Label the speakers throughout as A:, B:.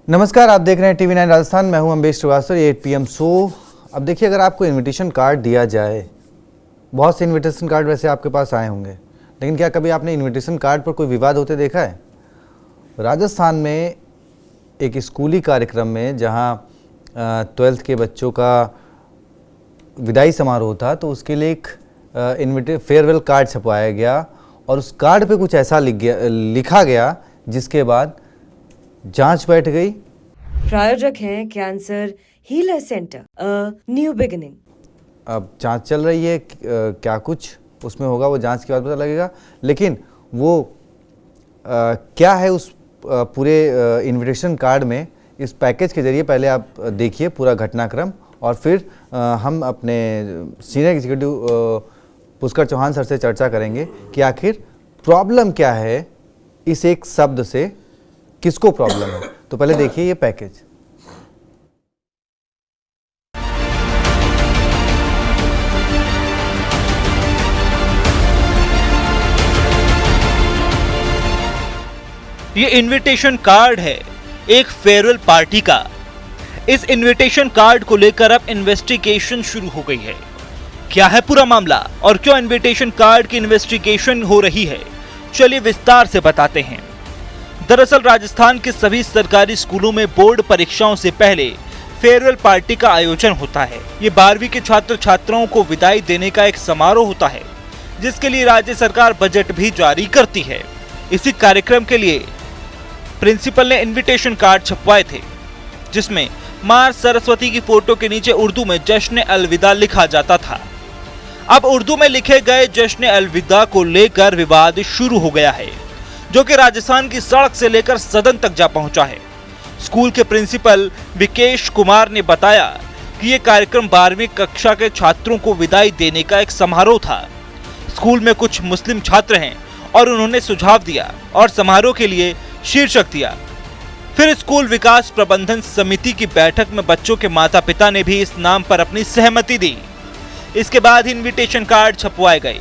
A: नमस्कार, आप देख रहे हैं टीवी 9 राजस्थान। मैं हूं अम्बेश श्रीवास्तव। ये 8 PM शो। अब देखिए, अगर आपको इनविटेशन कार्ड दिया जाए, बहुत से इनविटेशन कार्ड वैसे आपके पास आए होंगे, लेकिन क्या कभी आपने इनविटेशन कार्ड पर कोई विवाद होते देखा है? राजस्थान में एक स्कूली कार्यक्रम में जहां 12th के बच्चों का विदाई समारोह था, तो उसके लिए एक फेयरवेल कार्ड छपवाया गया और उस कार्ड पे कुछ ऐसा लिखा गया जिसके बाद जांच बैठ गई।
B: प्रायोजक हैं cancer healer centre, new beginning.
A: अब जांच चल रही है, क्या कुछ उसमें होगा वो जांच के बाद पता लगेगा, लेकिन वो क्या है उस पूरे इनविटेशन कार्ड में, इस पैकेज के जरिए पहले आप देखिए पूरा घटनाक्रम और फिर हम अपने senior executive Pushkar Chauhan sir से चर्चा करेंगे कि आखिर प्रॉब्लम क्या है इस एक शब्द से, किसको प्रॉब्लम है। तो पहले देखिए ये पैकेज।
C: ये इनविटेशन कार्ड है एक फेयरवेल पार्टी का। इस इनविटेशन कार्ड को लेकर अब इन्वेस्टिगेशन शुरू हो गई है। क्या है पूरा मामला और क्यों इनविटेशन कार्ड की इन्वेस्टिगेशन हो रही है, चलिए विस्तार से बताते हैं। दरअसल राजस्थान के सभी सरकारी स्कूलों में बोर्ड परीक्षाओं से पहले फेयरवेल पार्टी का आयोजन होता है। ये 12वीं के छात्र छात्राओं को विदाई देने का एक समारोह होता है, जिसके लिए राज्य सरकार बजट भी जारी करती है। इसी कार्यक्रम के लिए प्रिंसिपल ने इनविटेशन कार्ड छपवाए थे, जिसमें मां सरस्वती की फोटो के नीचे उर्दू में जश्न अलविदा लिखा जाता था। अब उर्दू में लिखे गए जश्न अलविदा को लेकर विवाद शुरू हो गया है, जो कि राजस्थान की सड़क से लेकर सदन तक जा पहुंचा है। स्कूल के प्रिंसिपल विकेश कुमार ने बताया कि यह कार्यक्रम 12वीं कक्षा के छात्रों को विदाई देने का एक समारोह था। स्कूल में कुछ मुस्लिम छात्र हैं और उन्होंने सुझाव दिया और समारोह के लिए शीर्षक दिया। फिर स्कूल विकास प्रबंधन समिति की बैठक में बच्चों के माता पिता ने भी इस नाम पर अपनी सहमति दी। इसके बाद इनविटेशन कार्ड छपवाए गए।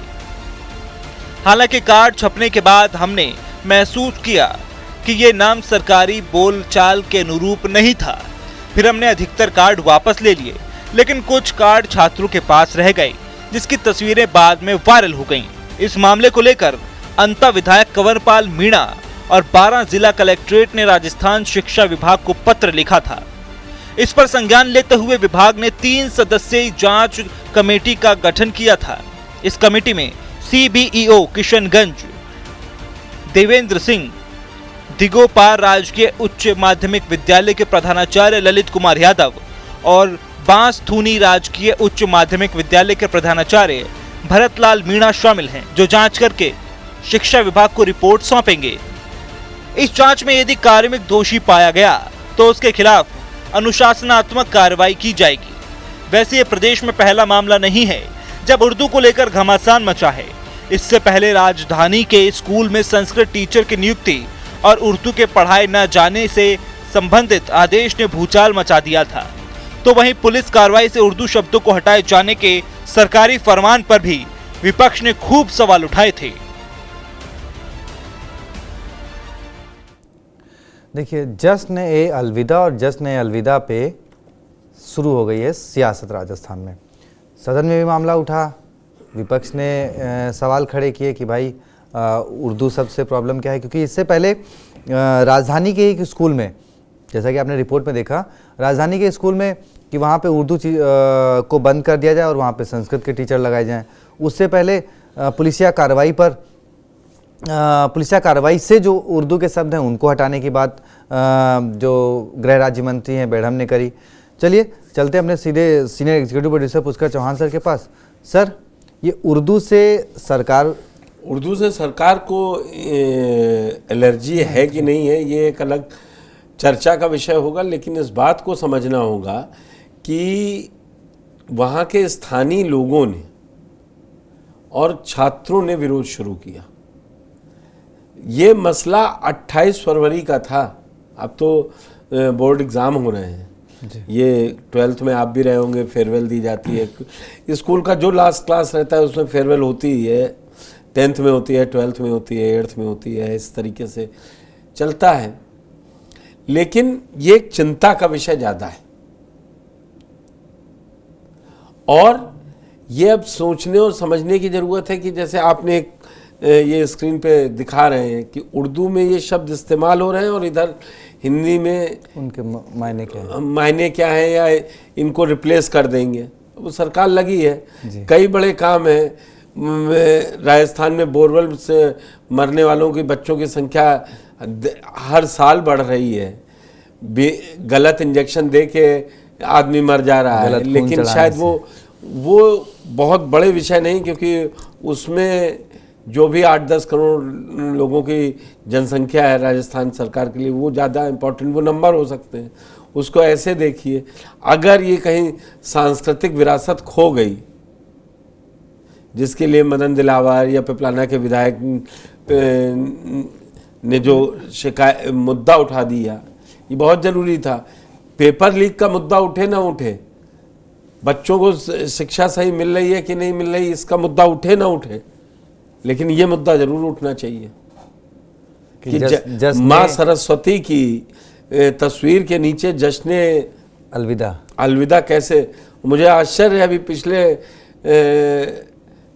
C: हालांकि कार्ड छपने के बाद हमने महसूस किया कि ये नाम सरकारी बोलचाल के अनुरूप नहीं था। फिर हमने अधिकतर कार्ड वापस ले लिए, लेकिन कुछ कार्ड छात्रों के पास रह गए, जिसकी तस्वीरें बाद में वायरल हो गईं। इस मामले को लेकर अंता विधायक कंवरपाल मीणा और 12 जिला कलेक्ट्रेट ने राजस्थान शिक्षा विभाग को पत्र लिखा था। इस पर संज्ञान लेते हुए विभाग ने 3 सदस्यीय जांच कमेटी का गठन किया था। इस कमेटी में CBEO किशनगंज देवेंद्र सिंह, दिगोपार राजकीय उच्च माध्यमिक विद्यालय के प्रधानाचार्य ललित कुमार यादव और बांसथूनी राजकीय उच्च माध्यमिक विद्यालय के प्रधानाचार्य भरतलाल मीणा शामिल हैं, जो जांच करके शिक्षा विभाग को रिपोर्ट सौंपेंगे। इस जांच में यदि कार्मिक दोषी पाया गया तो उसके खिलाफ अनुशासनात्मक कार्रवाई की जाएगी। वैसे ये प्रदेश में पहला मामला नहीं है जब उर्दू को लेकर घमासान मचा है। इससे पहले राजधानी के स्कूल में संस्कृत टीचर की नियुक्ति और उर्दू के पढ़ाए न जाने से संबंधित आदेश ने भूचाल मचा दिया था। तो वहीं पुलिस कार्रवाई से उर्दू शब्दों को हटाए जाने के सरकारी फरमान पर भी विपक्ष ने खूब सवाल उठाए थे।
A: देखिए, जश्न ए अलविदा और जश्न ए अलविदा पे शुरू हो गई है सियासत राजस्थान में। सदन में भी मामला उठा, विपक्ष ने सवाल खड़े किए कि भाई उर्दू शब्द से प्रॉब्लम क्या है, क्योंकि इससे पहले राजधानी के एक स्कूल में, जैसा कि आपने रिपोर्ट में देखा, राजधानी के स्कूल में कि वहाँ पे उर्दू को बंद कर दिया जाए और वहाँ पे संस्कृत के टीचर लगाए जाएं। उससे पहले पुलिसिया कार्रवाई से जो उर्दू के शब्द हैं उनको हटाने की बात जो गृह राज्य मंत्री हैं बेढ़म ने करी। चलिए चलते अपने सीधे senior executive producer Pushkar Chauhan sir के पास। सर, ये उर्दू से सरकार
D: को एलर्जी है कि नहीं है, ये एक अलग चर्चा का विषय होगा, लेकिन इस बात को समझना होगा कि वहाँ के स्थानीय लोगों ने और छात्रों ने विरोध शुरू किया। ये मसला 28 फरवरी का था। अब तो बोर्ड एग्ज़ाम हो रहे हैं, ये 12th में आप भी रहे होंगे, फेयरवेल दी जाती है। स्कूल का जो लास्ट क्लास रहता है उसमें फेयरवेल होती ही है, 10th में होती है, 12th में होती है, 8th में होती है, इस तरीके से चलता है। लेकिन ये एक चिंता का विषय ज़्यादा है। और ये अब सोचने और समझने की ज़रूरत है कि जैसे आपने एक ये स्क्रीन पे दिखा रहे हैं कि उर्दू में ये शब्द इस्तेमाल हो रहे हैं और इधर हिंदी में
A: उनके मायने क्या है,
D: मायने क्या है, या इनको रिप्लेस कर देंगे। वो सरकार लगी है, कई बड़े काम है। राजस्थान में बोरवेल से मरने वालों की बच्चों की संख्या हर साल बढ़ रही है। गलत इंजेक्शन दे के आदमी मर जा रहा है, लेकिन शायद वो बहुत बड़े विषय नहीं, क्योंकि उसमें जो भी 8-10 करोड़ लोगों की जनसंख्या है राजस्थान सरकार के लिए, वो ज़्यादा इम्पोर्टेंट वो नंबर हो सकते हैं। उसको ऐसे देखिए, अगर ये कहीं सांस्कृतिक विरासत खो गई, जिसके लिए मदन दिलावर या पिपलाना के विधायक ने जो शिकायत मुद्दा उठा दिया, ये बहुत ज़रूरी था। पेपर लीक का मुद्दा उठे ना उठे, बच्चों को शिक्षा सही मिल रही है कि नहीं मिल रही, इसका मुद्दा उठे ना उठे, लेकिन ये मुद्दा जरूर उठना चाहिए कि माँ सरस्वती की तस्वीर के नीचे जश्ने अलविदा कैसे। मुझे आश्चर्य है, अभी पिछले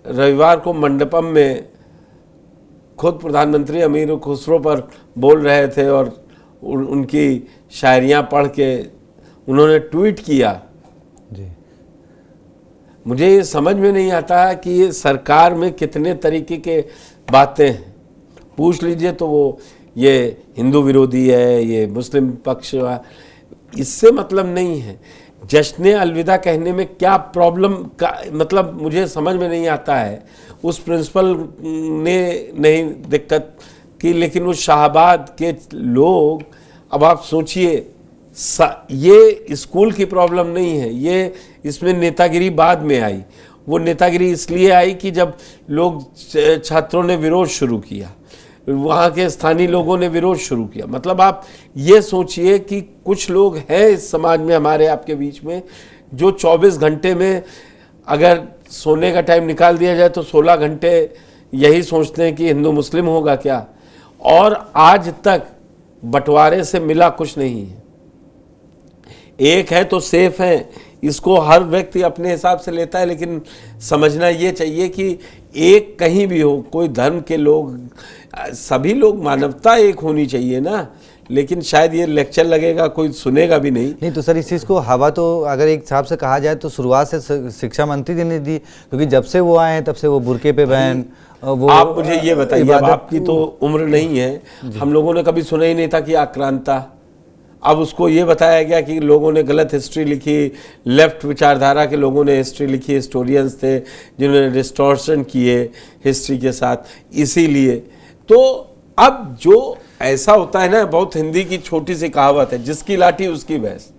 D: रविवार को मंडपम में खुद प्रधानमंत्री अमीर खुसरो पर बोल रहे थे और उनकी शायरियाँ पढ़ के उन्होंने ट्वीट किया। मुझे ये समझ में नहीं आता कि ये सरकार में कितने तरीके के बातें हैं। पूछ लीजिए तो वो ये हिंदू विरोधी है, ये मुस्लिम पक्ष, इससे मतलब नहीं है। जश्न अलविदा कहने में क्या प्रॉब्लम का मतलब मुझे समझ में नहीं आता है। उस प्रिंसिपल ने नहीं दिक्कत की, लेकिन उस शाहबाद के लोग, अब आप सोचिए, ये स्कूल की प्रॉब्लम नहीं है, ये इसमें नेतागिरी बाद में आई। वो नेतागिरी इसलिए आई कि जब लोग छात्रों ने विरोध शुरू किया, वहाँ के स्थानीय लोगों ने विरोध शुरू किया। मतलब आप ये सोचिए कि कुछ लोग हैं इस समाज में, हमारे आपके बीच में, जो 24 घंटे में अगर सोने का टाइम निकाल दिया जाए तो 16 घंटे यही सोचते हैं कि हिंदू मुस्लिम होगा क्या, और आज तक बंटवारे से मिला कुछ नहीं है। एक है तो सेफ है, इसको हर व्यक्ति अपने हिसाब से लेता है, लेकिन समझना ये चाहिए कि एक कहीं भी हो, कोई धर्म के लोग, सभी लोग, मानवता एक होनी चाहिए ना। लेकिन शायद ये लेक्चर लगेगा, कोई सुनेगा भी नहीं।
A: तो सर इस चीज़ को हवा तो अगर एक हिसाब से कहा जाए तो शुरुआत से शिक्षा मंत्री जी ने दी, क्योंकि जब से वो आए हैं तब से वो बुरके पे बैन। वो
D: आप मुझे ये बताइए, अब आपकी तो उम्र नहीं है, हम लोगों ने कभी सुना ही नहीं था कि आक्रांता। अब उसको ये बताया गया कि लोगों ने गलत हिस्ट्री लिखी, लेफ्ट विचारधारा के लोगों ने हिस्ट्री लिखी, हिस्टोरियंस थे जिन्होंने डिस्टॉर्शन किए हिस्ट्री के साथ, इसीलिए। तो अब जो ऐसा होता है ना, बहुत हिंदी की छोटी सी कहावत है, जिसकी लाठी उसकी भैंस।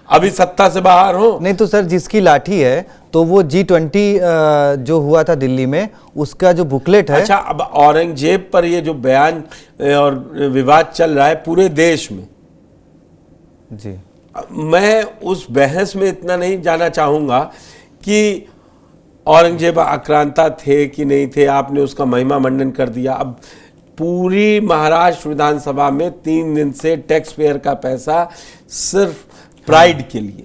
D: अभी सत्ता से बाहर हो
A: नहीं तो सर जिसकी लाठी है तो वो G20 जो हुआ था दिल्ली में, उसका जो बुकलेट है।
D: अच्छा, अब औरंगजेब पर ये जो बयान और विवाद चल रहा है पूरे देश में
A: जी,
D: मैं उस बहस में इतना नहीं जाना चाहूंगा कि औरंगजेब आक्रांता थे कि नहीं थे, आपने उसका महिमा मंडन कर दिया। अब पूरी महाराष्ट्र विधानसभा में 3 दिन से टैक्स पेयर का पैसा सिर्फ प्राइड के लिए,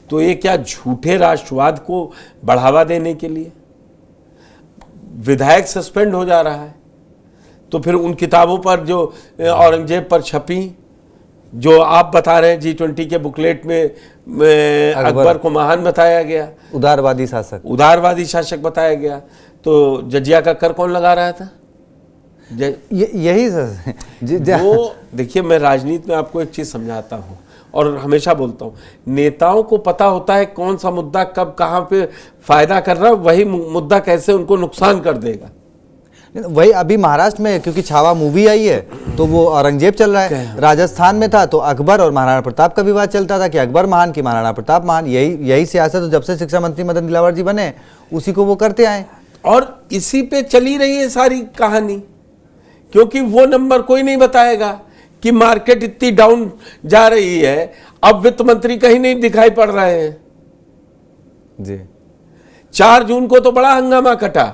D: तो ये क्या झूठे राष्ट्रवाद को बढ़ावा देने के लिए? विधायक सस्पेंड हो जा रहा है, तो फिर उन किताबों पर जो औरंगजेब पर छपी, जो आप बता रहे हैं G20 के बुकलेट में अकबर को महान बताया गया,
A: उदारवादी शासक
D: बताया गया, तो जजिया का कर कौन लगा रहा था?
A: यही सर।
D: वो देखिए, मैं राजनीति में आपको एक चीज समझाता हूँ और हमेशा बोलता हूँ, नेताओं को पता होता है कौन सा मुद्दा कब कहाँ पे फायदा कर रहा है, वही मुद्दा कैसे उनको नुकसान कर देगा।
A: वही अभी महाराष्ट्र में क्योंकि छावा मूवी आई है तो वो औरंगजेब चल रहा है, राजस्थान में था तो अकबर और महाराणा प्रताप का विवाद चलता था कि अकबर महान कि महाराणा प्रताप महान। यही सियासत तो जब से शिक्षा मंत्री मदन दिलावर जी बने उसी को वो करते आए, और
D: इसी पे चली रही है सारी कहानी। क्योंकि वो नंबर कोई नहीं बताएगा कि मार्केट इतनी डाउन जा रही है, अब वित्त मंत्री कहीं नहीं दिखाई पड़ रहे हैं
A: जी।
D: 4 जून को तो बड़ा हंगामा कटा,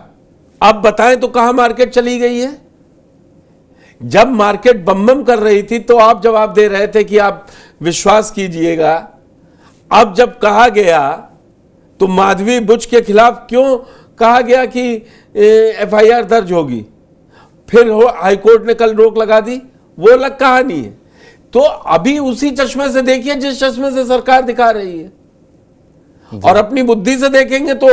D: अब बताएं तो कहां मार्केट चली गई है? जब मार्केट बम बम कर रही थी तो आप जवाब दे रहे थे कि आप विश्वास कीजिएगा। अब जब कहा गया तो माधवी बुच के खिलाफ क्यों कहा गया कि एफआईआर दर्ज होगी, फिर हाईकोर्ट ने कल रोक लगा दी, वो अलग कहानी है। तो अभी उसी चश्मे से देखिए जिस चश्मे से सरकार दिखा रही है, और अपनी बुद्धि से देखेंगे तो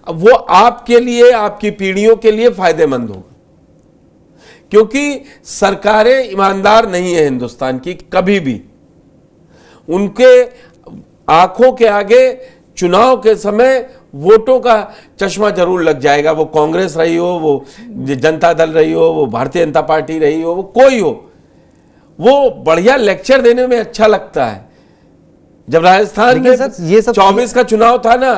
D: वो आपके लिए, आपकी पीढ़ियों के लिए फायदेमंद होगा। क्योंकि सरकारें ईमानदार नहीं है हिंदुस्तान की कभी भी। उनके आंखों के आगे चुनाव के समय वोटों का चश्मा जरूर लग जाएगा, वो कांग्रेस रही हो, वो जनता दल रही हो, वो भारतीय जनता पार्टी रही हो, वो कोई हो, वो बढ़िया लेक्चर देने में अच्छा लगता है। जब राजस्थान में
A: ये सब
D: 24 का चुनाव था ना,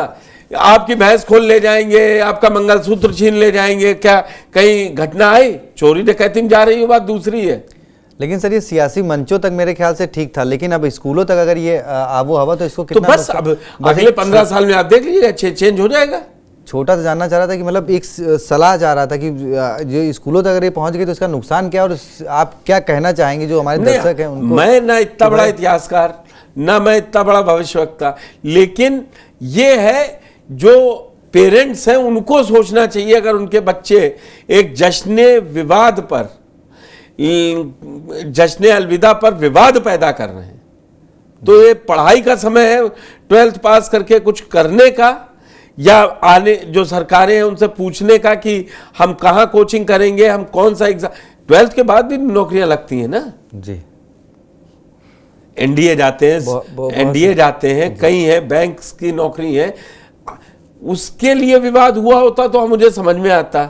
D: आपकी भैंस खोल ले जाएंगे, आपका मंगलसूत्र छीन ले जाएंगे, क्या कहीं घटना आई? चोरी डकैती में जा रही हो, बात दूसरी है।
A: लेकिन सर ये सियासी मंचों तक मेरे ख्याल से ठीक था, लेकिन अब स्कूलों तक अगर ये आबो हवा तो इसको
D: तो
A: कितना
D: बस अब अगले 15 साल में आप देख लीजिएगा चेंज हो जाएगा।
A: छोटा सा जानना चाह रहा था कि मतलब एक सलाह चाह रहा था कि जो स्कूलों तक अगर ये पहुंच गई तो इसका नुकसान क्या, और आप क्या कहना चाहेंगे जो हमारे दर्शक हैं उनको?
D: मैं ना इतना बड़ा इतिहासकार, ना मैं इतना बड़ा भविष्यवक्ता, लेकिन ये है जो पेरेंट्स हैं उनको सोचना चाहिए। अगर उनके बच्चे एक जश्न विवाद पर, जश्न अलविदा पर विवाद पैदा कर रहे हैं, तो ये पढ़ाई का समय है 12th पास करके कुछ करने का, या आने जो सरकारें हैं उनसे पूछने का कि हम कहाँ कोचिंग करेंगे, हम कौन सा एग्जाम। 12th के बाद भी नौकरियां लगती हैं ना
A: जी,
D: एनडीए जाते हैं, एनडीए जाते हैं, कई हैं, बैंक्स की नौकरी है। उसके लिए विवाद हुआ होता तो मुझे समझ में आता।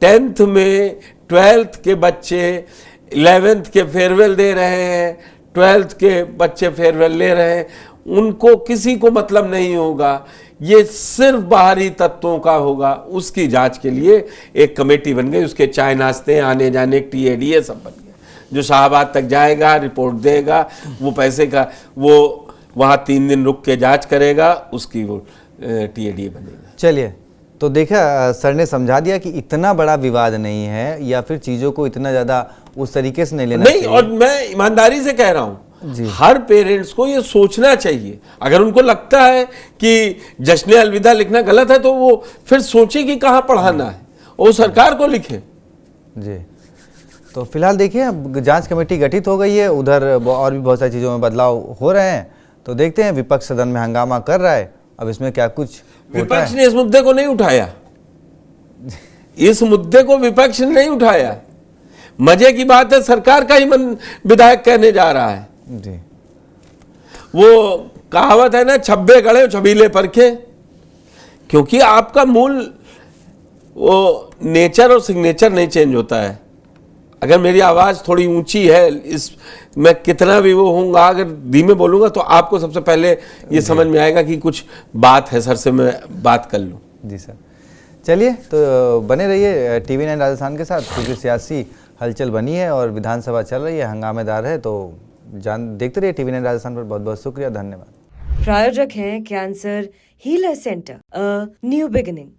D: 10th में 12th के बच्चे 11th के फेयरवेल दे रहे हैं, 12th के बच्चे फेयरवेल ले रहे हैं, उनको किसी को मतलब नहीं होगा। ये सिर्फ बाहरी तत्वों का होगा। उसकी जांच के लिए एक कमेटी बन गई, उसके चाय नाश्ते, आने जाने, टीएडीए सब बन गया, जो शाहबाद तक जाएगा, रिपोर्ट देगा, वो पैसे का वो वहाँ 3 दिन रुक के जांच करेगा, उसकी वो टीएडीए बनेगा।
A: चलिए, तो देखा सर ने समझा दिया कि इतना बड़ा विवाद नहीं है, या फिर चीज़ों को इतना ज़्यादा उस तरीके से नहीं लेना चाहिए।
D: और मैं ईमानदारी से कह रहा हूँ, हर पेरेंट्स को ये सोचना चाहिए। अगर उनको लगता है कि जश्न अलविदा लिखना गलत है तो वो फिर सोचे कि कहाँ पढ़ाना है, वो सरकार को लिखे।
A: जी, तो फिलहाल देखिए अब जांच कमेटी गठित हो गई है, उधर और भी बहुत सारी चीज़ों में बदलाव हो रहे हैं, तो देखते हैं। विपक्ष सदन में हंगामा कर रहा है, अब इसमें क्या कुछ
D: विपक्ष ने इस मुद्दे को नहीं उठाया, इस मुद्दे को विपक्ष ने नहीं उठाया। मजे की बात है, सरकार का ही विधायक कहने जा रहा है
A: जी।
D: वो कहावत है ना, छब्बे गड़े छबीले परखे। क्योंकि आपका मूल वो नेचर और सिग्नेचर नहीं चेंज होता है। अगर मेरी आवाज़ थोड़ी ऊंची है, इस मैं कितना भी वो हूँगा, अगर धीमे बोलूँगा तो आपको सबसे पहले ये समझ में आएगा कि कुछ बात है, सर से मैं बात कर लूँ।
A: जी सर, चलिए तो बने रहिए TV9 राजस्थान के साथ, क्योंकि सियासी हलचल बनी है और विधानसभा चल रही है, हंगामेदार है, तो देखते रहिए TV9 राजस्थान पर। बहुत बहुत शुक्रिया, धन्यवाद।
B: प्रायोजक हैं cancer healer centre, a new beginning.